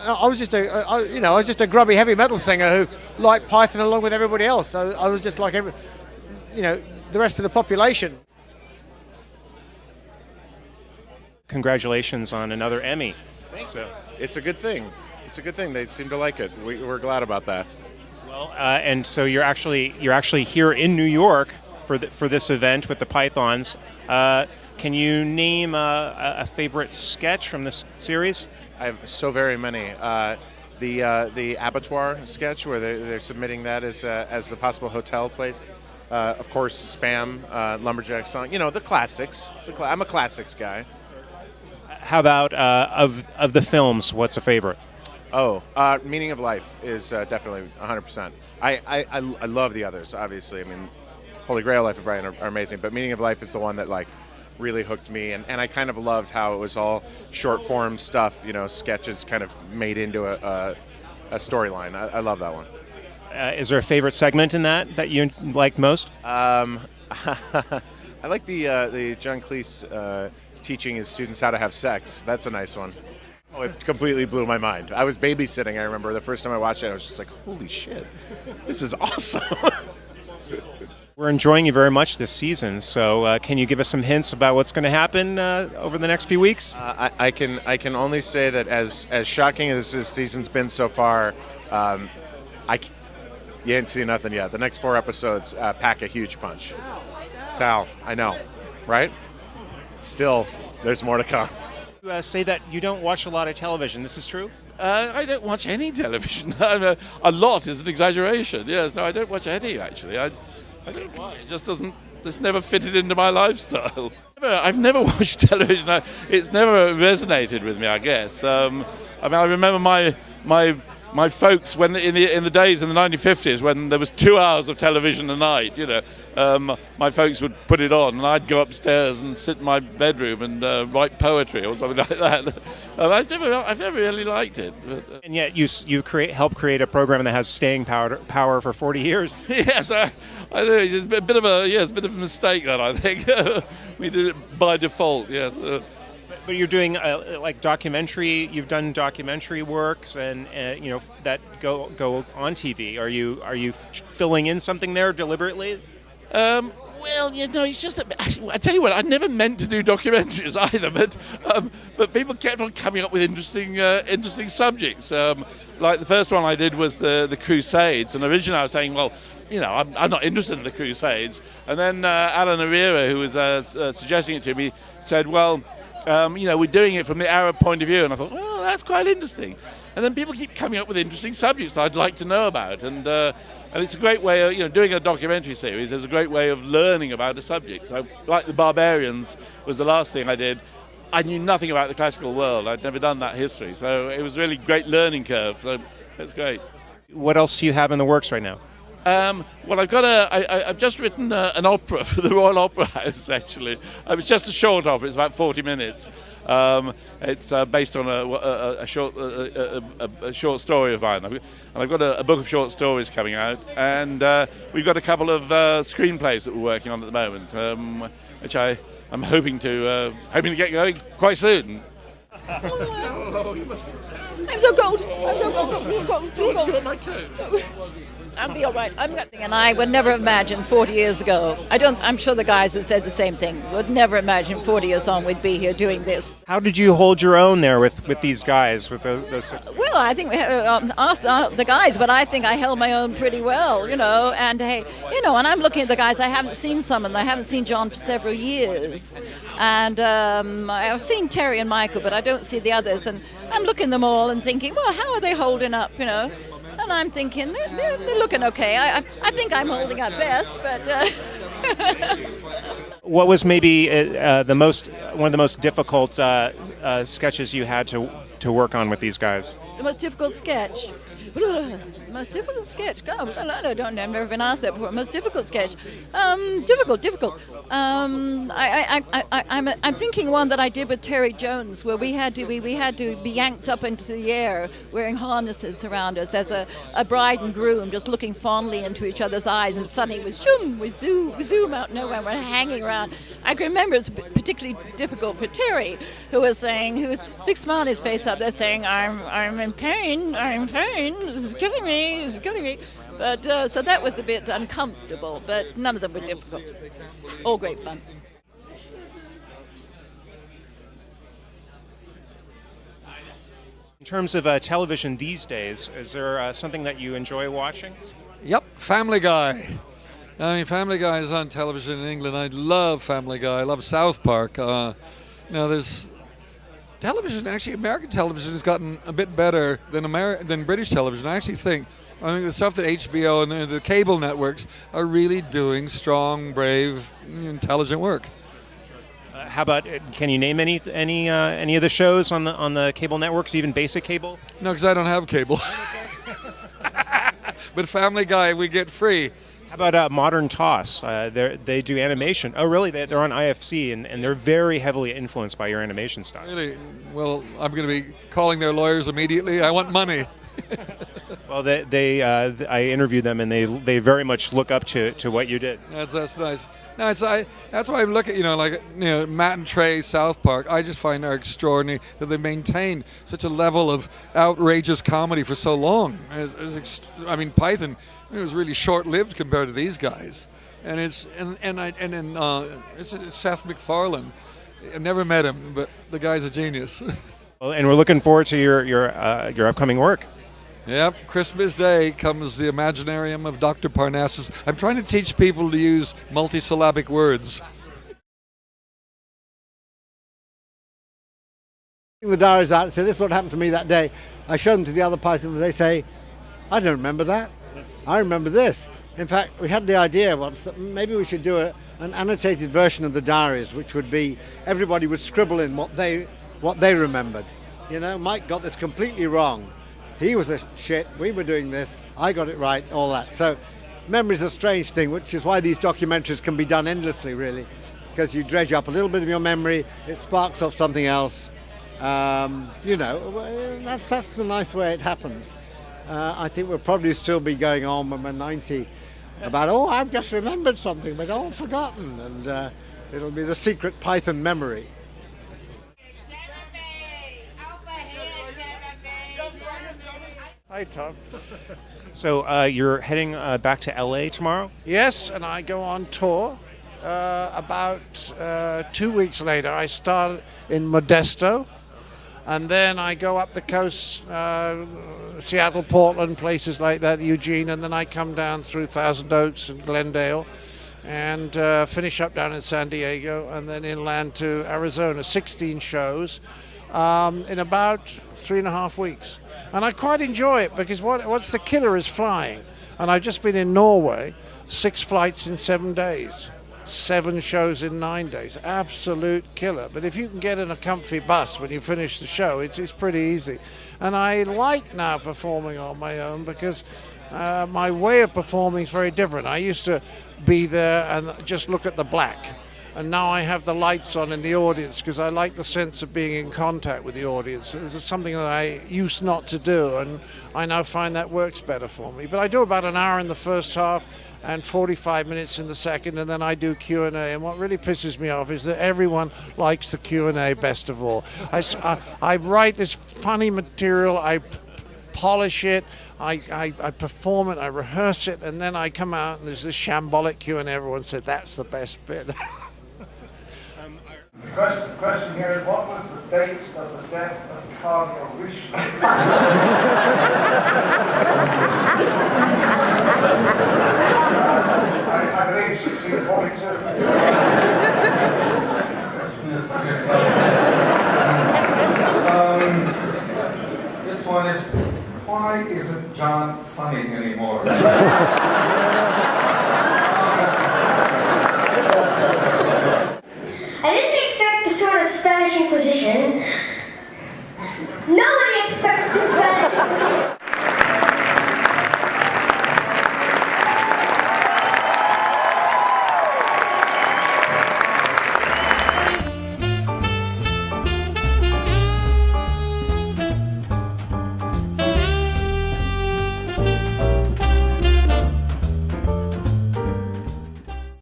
I was just I was just a grubby heavy metal singer who liked Python along with everybody else. So I was just like the rest of the population. Congratulations on another Emmy. So it's a good thing. It's a good thing. They seem to like it. We're glad about that. Well, and so you're actually here in New York for this event with the Pythons. Can you name a favorite sketch from this series? I have so very many. The abattoir sketch where they're submitting that as a possible hotel place. Of course, Spam, Lumberjack song. The classics. I'm a classics guy. How about of the films? What's a favorite? Meaning of Life is definitely 100%. I love the others, obviously. I mean, Holy Grail, Life of Brian are amazing, but Meaning of Life is the one that really hooked me, and I kind of loved how it was all short form stuff, sketches kind of made into a storyline. I love that one. Is there a favorite segment in that you like most? I like the John Cleese teaching his students how to have sex. That's a nice one. Oh, it completely blew my mind. I was babysitting, I remember. The first time I watched it, I was just like, holy shit, this is awesome. We're enjoying you very much this season, so can you give us some hints about what's going to happen over the next few weeks? I can only say that as shocking as this season's been so far, you ain't seen nothing yet. The next 4 episodes pack a huge punch. Sal, I know, right? Still, there's more to come. You say that you don't watch a lot of television. This is true? I don't watch any television. A lot is an exaggeration. Yes, no, I don't watch any, actually. I don't know why. It just doesn't. It's never fitted into my lifestyle. I've never watched television. It's never resonated with me, I guess. I remember my folks when in the days in the 1950s when there was 2 hours of television a night. My folks would put it on, and I'd go upstairs and sit in my bedroom and write poetry or something like that. I've never really liked it. But, and yet you help create a program that has staying power for 40 years. Yes, I know. It's a bit of a mistake that I think. We did it by default. Yes. But you're doing documentary. You've done documentary works, and that go on TV. Are you filling in something there deliberately? Well, it's just that I tell you what, I never meant to do documentaries either, but people kept on coming up with interesting subjects. Like the first one I did was the Crusades, and originally I was saying, well, I'm not interested in the Crusades, and then Alan Herrera, who was suggesting it to me, said, well, we're doing it from the Arab point of view, and I thought, well, that's quite interesting. And then people keep coming up with interesting subjects that I'd like to know about, and it's a great way of, doing a documentary series is a great way of learning about a subject. So, like The Barbarians was the last thing I did. I knew nothing about the classical world. I'd never done that history, so it was really a great learning curve. So that's great. What else do you have in the works right now? Well, I've just written an opera for the Royal Opera House, actually. It's just a short opera. It's about 40 minutes. It's based on a short story of mine. I've got a book of short stories coming out, and we've got a couple of screenplays that we're working on at the moment, which I'm hoping to get going quite soon. I'm so cold. I'll be all right. And I would never imagine 40 years ago. I'm sure the guys that said the same thing would never imagine 40 years on we'd be here doing this. How did you hold your own there with these guys, with those 6? Well, I think we asked the guys, but I think I held my own pretty well, And hey, and I'm looking at the guys. I haven't seen some of them. I haven't seen John for several years, and I've seen Terry and Michael, but I don't see the others. And I'm looking at them all and thinking, well, how are they holding up? And I'm thinking, they're looking okay. I think I'm holding up best, but... What was maybe one of the most difficult sketches you had to work on with these guys? The most difficult sketch? Most difficult sketch? God, I've never been asked that before. Most difficult sketch? Difficult. I'm thinking one that I did with Terry Jones, where we had to be yanked up into the air, wearing harnesses around us as a bride and groom, just looking fondly into each other's eyes, and suddenly we zoom out nowhere, we're hanging around, I can remember it's particularly difficult for Terry, who was big smile on his face up there saying, I'm in pain, this is killing me. But so that was a bit uncomfortable, but none of them were difficult. All great fun. In terms of television these days, is there something that you enjoy watching? Yep, Family Guy. I mean, Family Guy is on television in England. I love Family Guy. I love South Park. There's television. Actually, American television has gotten a bit better than British television. I think the stuff that HBO and the cable networks are really doing strong, brave, intelligent work. How about? Can you name any of the shows on the cable networks, even basic cable? No, because I don't have cable. But Family Guy we get free. How about Modern Toss? They do animation. Oh, really? They're on IFC, and they're very heavily influenced by your animation style. Really? Well, I'm going to be calling their lawyers immediately. I want money. Well, I interviewed them, and they very much look up to what you did. That's nice. No, that's why I look at Matt and Trey, South Park. I just find are extraordinary that they maintained such a level of outrageous comedy for so long. Python, it was really short-lived compared to these guys, and it's Seth MacFarlane. I never met him, but the guy's a genius. Well, and we're looking forward to your upcoming work. Yep, Christmas Day comes the Imaginarium of Dr. Parnassus. I'm trying to teach people to use multisyllabic words. The diaries out and say, this is what happened to me that day. I show them to the other party and they say, I don't remember that. I remember this. In fact, we had the idea once that maybe we should do an annotated version of the diaries, which would be everybody would scribble in what they remembered. Mike got this completely wrong. He was a shit, we were doing this, I got it right, all that. So memory's a strange thing, which is why these documentaries can be done endlessly, really, because you dredge up a little bit of your memory, it sparks off something else. That's the nice way it happens. I think we'll probably still be going on when we're 90 about, I've just remembered something, but forgotten, and it'll be the secret Python memory. Hi, Tom. So you're heading back to LA tomorrow? Yes, and I go on tour. About 2 weeks later, I start in Modesto, and then I go up the coast, Seattle, Portland, places like that, Eugene, and then I come down through Thousand Oaks and Glendale, and finish up down in San Diego, and then inland to Arizona. 16 shows in about 3.5 weeks. And I quite enjoy it because what's the killer is flying. And I've just been in Norway, 6 flights in 7 days, 7 shows in 9 days. Absolute killer. But if you can get in a comfy bus when you finish the show, it's pretty easy. And I like now performing on my own because my way of performing is very different. I used to be there and just look at the black. And now I have the lights on in the audience because I like the sense of being in contact with the audience. This is something that I used not to do, and I now find that works better for me. But I do about an hour in the first half and 45 minutes in the second, and then I do Q&A. And what really pisses me off is that everyone likes the Q&A best of all. I write this funny material, I polish it, I perform it, I rehearse it, and then I come out and there's this shambolic Q&A. Everyone said, that's the best bit. The question here is, what was the date of the death of Cardinal Richelieu? I believe 1642.